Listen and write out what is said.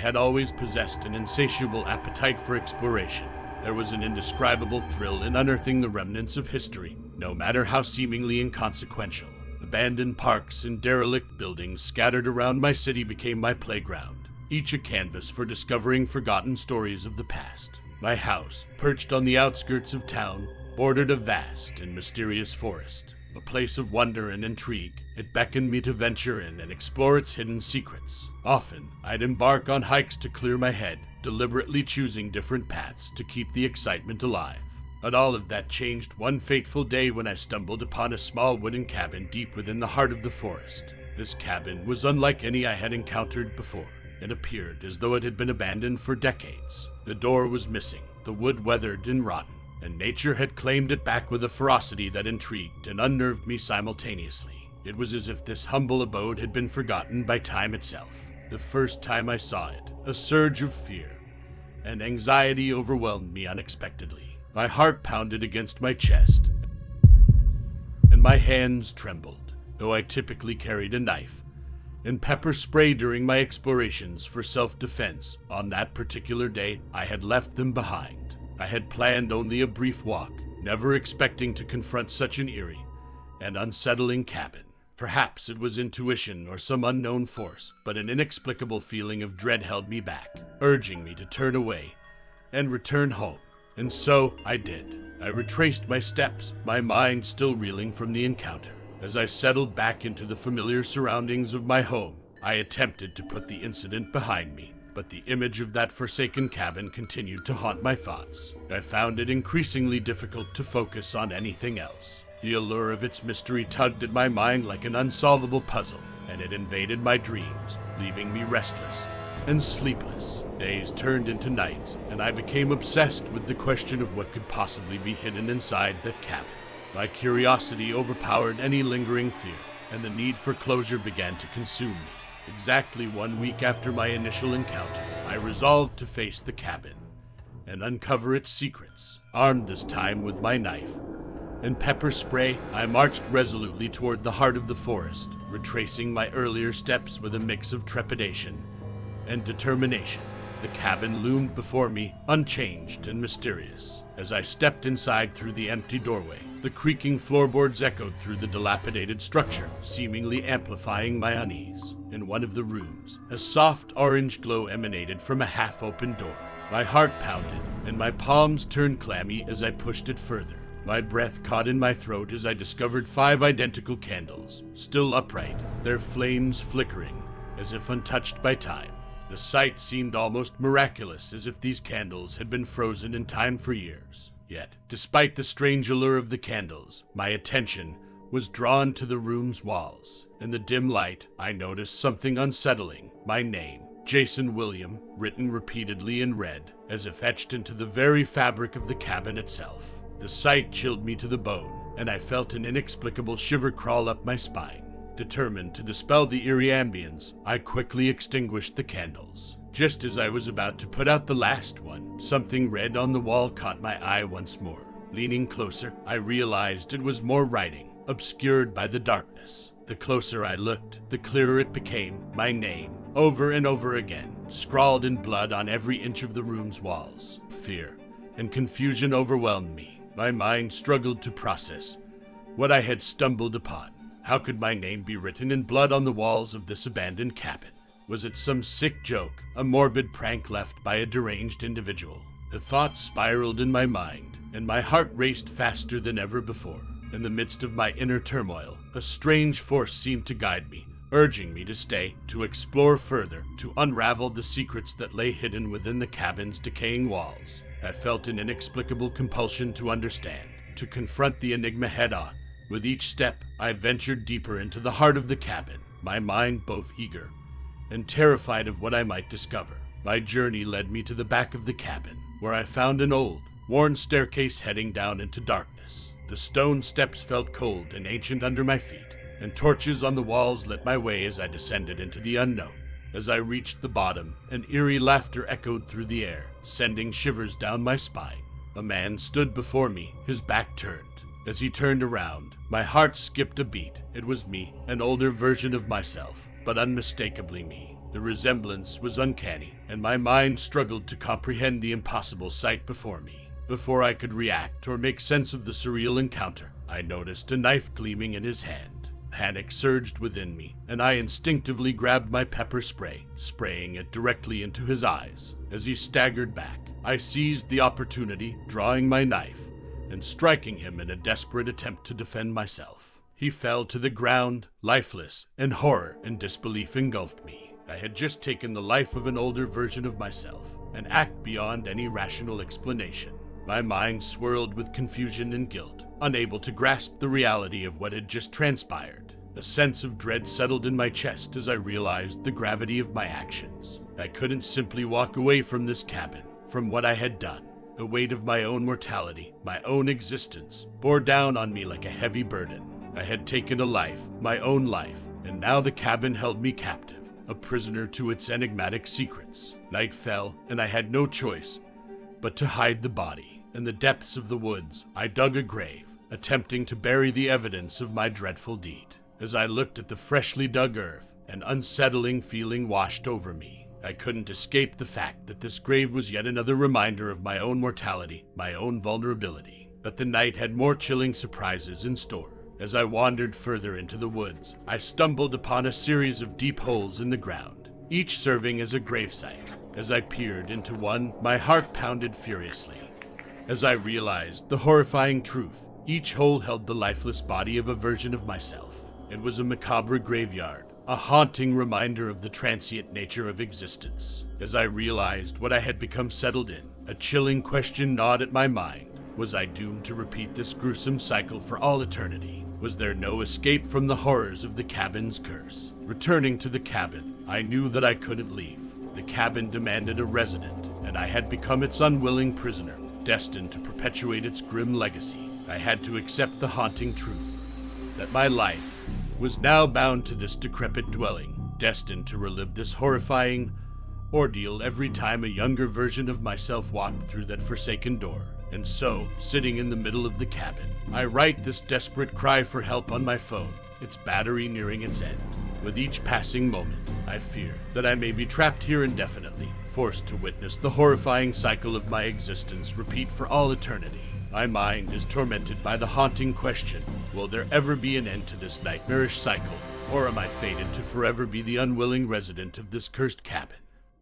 had always possessed an insatiable appetite for exploration. There was an indescribable thrill in unearthing the remnants of history, no matter how seemingly inconsequential. Abandoned parks and derelict buildings scattered around my city became my playground, each a canvas for discovering forgotten stories of the past. My house, perched on the outskirts of town, bordered a vast and mysterious forest. A place of wonder and intrigue, it beckoned me to venture in and explore its hidden secrets. Often, I'd embark on hikes to clear my head, deliberately choosing different paths to keep the excitement alive. But all of that changed one fateful day when I stumbled upon a small wooden cabin deep within the heart of the forest. This cabin was unlike any I had encountered before. It appeared as though it had been abandoned for decades. The door was missing, the wood weathered and rotten, and nature had claimed it back with a ferocity that intrigued and unnerved me simultaneously. It was as if this humble abode had been forgotten by time itself. The first time I saw it, a surge of fear and anxiety overwhelmed me unexpectedly. My heart pounded against my chest, and my hands trembled, though I typically carried a knife and pepper spray during my explorations for self-defense. On that particular day, I had left them behind. I had planned only a brief walk, never expecting to confront such an eerie and unsettling cabin. Perhaps it was intuition or some unknown force, but an inexplicable feeling of dread held me back, urging me to turn away and return home. And so I did. I retraced my steps, my mind still reeling from the encounter. As I settled back into the familiar surroundings of my home, I attempted to put the incident behind me, but the image of that forsaken cabin continued to haunt my thoughts. I found it increasingly difficult to focus on anything else. The allure of its mystery tugged at my mind like an unsolvable puzzle, and it invaded my dreams, leaving me restless and sleepless. Days turned into nights, and I became obsessed with the question of what could possibly be hidden inside that cabin. My curiosity overpowered any lingering fear, and the need for closure began to consume me. Exactly 1 week after my initial encounter, I resolved to face the cabin and uncover its secrets. Armed this time with my knife and pepper spray, I marched resolutely toward the heart of the forest, retracing my earlier steps with a mix of trepidation and determination. The cabin loomed before me, unchanged and mysterious. As I stepped inside through the empty doorway, the creaking floorboards echoed through the dilapidated structure, seemingly amplifying my unease. In one of the rooms, a soft orange glow emanated from a half-open door. My heart pounded, and my palms turned clammy as I pushed it further. My breath caught in my throat as I discovered 5 identical candles, still upright, their flames flickering, as if untouched by time. The sight seemed almost miraculous, as if these candles had been frozen in time for years. Yet, despite the strange allure of the candles, my attention was drawn to the room's walls. In the dim light, I noticed something unsettling. My name, Jason William, written repeatedly in red, as if etched into the very fabric of the cabin itself. The sight chilled me to the bone, and I felt an inexplicable shiver crawl up my spine. Determined to dispel the eerie ambience, I quickly extinguished the candles. Just as I was about to put out the last one, something red on the wall caught my eye once more. Leaning closer, I realized it was more writing, obscured by the darkness. The closer I looked, the clearer it became, my name, over and over again, scrawled in blood on every inch of the room's walls. Fear and confusion overwhelmed me. My mind struggled to process what I had stumbled upon. How could my name be written in blood on the walls of this abandoned cabin? Was it some sick joke, a morbid prank left by a deranged individual? The thoughts spiraled in my mind, and my heart raced faster than ever before. In the midst of my inner turmoil, a strange force seemed to guide me, urging me to stay, to explore further, to unravel the secrets that lay hidden within the cabin's decaying walls. I felt an inexplicable compulsion to understand, to confront the enigma head-on. With each step, I ventured deeper into the heart of the cabin, my mind both eager and terrified of what I might discover. My journey led me to the back of the cabin, where I found an old, worn staircase heading down into darkness. The stone steps felt cold and ancient under my feet, and torches on the walls lit my way as I descended into the unknown. As I reached the bottom, an eerie laughter echoed through the air, sending shivers down my spine. A man stood before me, his back turned. As he turned around, my heart skipped a beat. It was me, an older version of myself, but unmistakably me. The resemblance was uncanny, and my mind struggled to comprehend the impossible sight before me. Before I could react or make sense of the surreal encounter, I noticed a knife gleaming in his hand. Panic surged within me, and I instinctively grabbed my pepper spray, spraying it directly into his eyes. As he staggered back, I seized the opportunity, drawing my knife, and striking him in a desperate attempt to defend myself. He fell to the ground, lifeless, and horror and disbelief engulfed me. I had just taken the life of an older version of myself, an act beyond any rational explanation. My mind swirled with confusion and guilt, unable to grasp the reality of what had just transpired. A sense of dread settled in my chest as I realized the gravity of my actions. I couldn't simply walk away from this cabin, from what I had done. The weight of my own mortality, my own existence, bore down on me like a heavy burden. I had taken a life, my own life, and now the cabin held me captive, a prisoner to its enigmatic secrets. Night fell, and I had no choice but to hide the body. In the depths of the woods, I dug a grave, attempting to bury the evidence of my dreadful deed. As I looked at the freshly dug earth, an unsettling feeling washed over me. I couldn't escape the fact that this grave was yet another reminder of my own mortality, my own vulnerability. But the night had more chilling surprises in store. As I wandered further into the woods, I stumbled upon a series of deep holes in the ground, each serving as a gravesite. As I peered into one, my heart pounded furiously. As I realized the horrifying truth, each hole held the lifeless body of a version of myself. It was a macabre graveyard, a haunting reminder of the transient nature of existence. As I realized what I had become settled in, a chilling question gnawed at my mind. Was I doomed to repeat this gruesome cycle for all eternity? Was there no escape from the horrors of the cabin's curse? Returning to the cabin, I knew that I couldn't leave. The cabin demanded a resident, and I had become its unwilling prisoner, destined to perpetuate its grim legacy. I had to accept the haunting truth that my life was now bound to this decrepit dwelling, destined to relive this horrifying ordeal every time a younger version of myself walked through that forsaken door. And so, sitting in the middle of the cabin, I write this desperate cry for help on my phone, its battery nearing its end. With each passing moment, I fear that I may be trapped here indefinitely, forced to witness the horrifying cycle of my existence repeat for all eternity. My mind is tormented by the haunting question, will there ever be an end to this nightmarish cycle, or am I fated to forever be the unwilling resident of this cursed cabin?